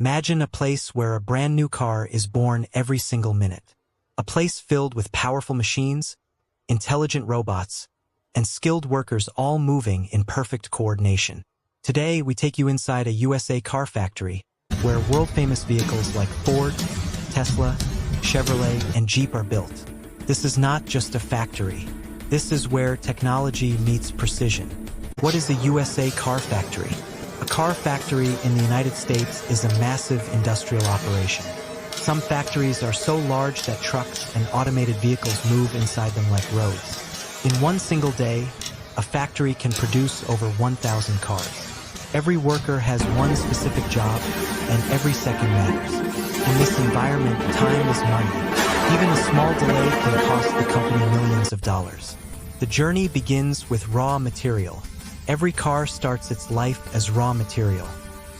Imagine a place where a brand new car is born every single minute. A place filled with powerful machines, intelligent robots, and skilled workers all moving in perfect coordination. Today, we take you inside a USA car factory where world-famous vehicles like Ford, Tesla, Chevrolet, and Jeep are built. This is not just a factory. This is where technology meets precision. What is a USA car factory? A car factory in the United States is a massive industrial operation. Some factories are so large that trucks and automated vehicles move inside them like roads. In one single day, a factory can produce over 1,000 cars. Every worker has one specific job, and every second matters. In this environment, time is money. Even a small delay can cost the company millions of dollars. The journey begins with raw material. Every car starts its life as raw material.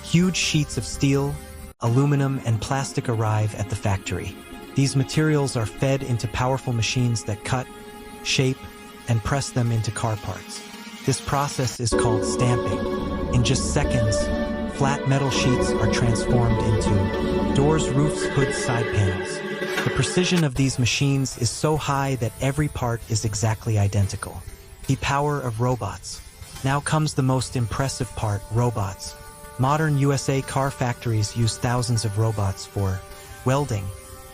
Huge sheets of steel, aluminum, and plastic arrive at the factory. These materials are fed into powerful machines that cut, shape, and press them into car parts. This process is called stamping. In just seconds, flat metal sheets are transformed into doors, roofs, hoods, side panels. The precision of these machines is so high that every part is exactly identical. The power of robots. Now comes the most impressive part, robots. Modern USA car factories use thousands of robots for welding,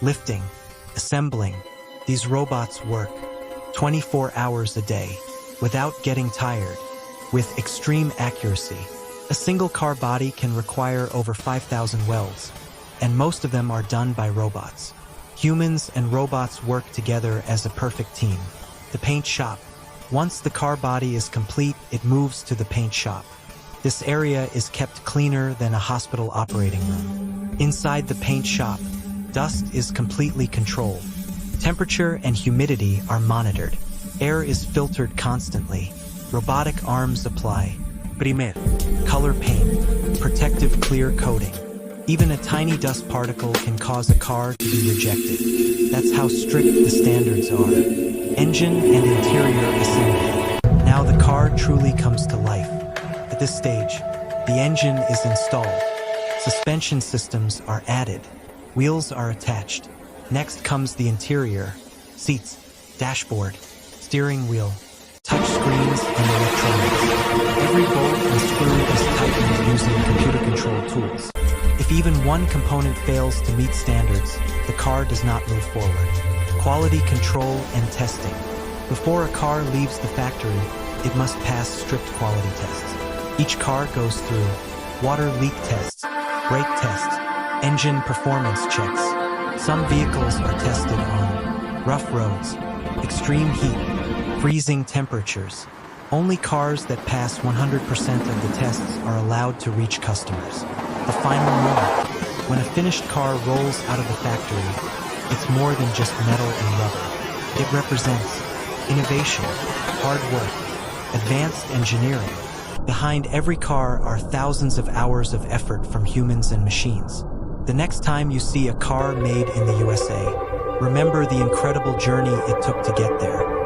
lifting, assembling. These robots work 24 hours a day without getting tired, with extreme accuracy. A single car body can require over 5,000 welds, and most of them are done by robots. Humans and robots work together as a perfect team. The paint shop. Once the car body is complete, it moves to the paint shop. This area is kept cleaner than a hospital operating room. Inside the paint shop, dust is completely controlled. Temperature and humidity are monitored. Air is filtered constantly. Robotic arms apply primer, color paint, protective clear coating. Even a tiny dust particle can cause a car to be rejected. That's how strict the standards are. Engine and interior assembly. Now the car truly comes to life. At this stage, the engine is installed. Suspension systems are added. Wheels are attached. Next comes the interior. Seats, dashboard, steering wheel, touch screens, and electronics. Every bolt and screw is tightened using computer-controlled tools. If even one component fails to meet standards, the car does not move forward. Quality control and testing. Before a car leaves the factory, it must pass strict quality tests. Each car goes through water leak tests, brake tests, engine performance checks. Some vehicles are tested on rough roads, extreme heat, freezing temperatures. Only cars that pass 100% of the tests are allowed to reach customers. The final moment. When a finished car rolls out of the factory, it's more than just metal and rubber. It represents innovation, hard work, advanced engineering. Behind every car are thousands of hours of effort from humans and machines. The next time you see a car made in the USA, remember the incredible journey it took to get there.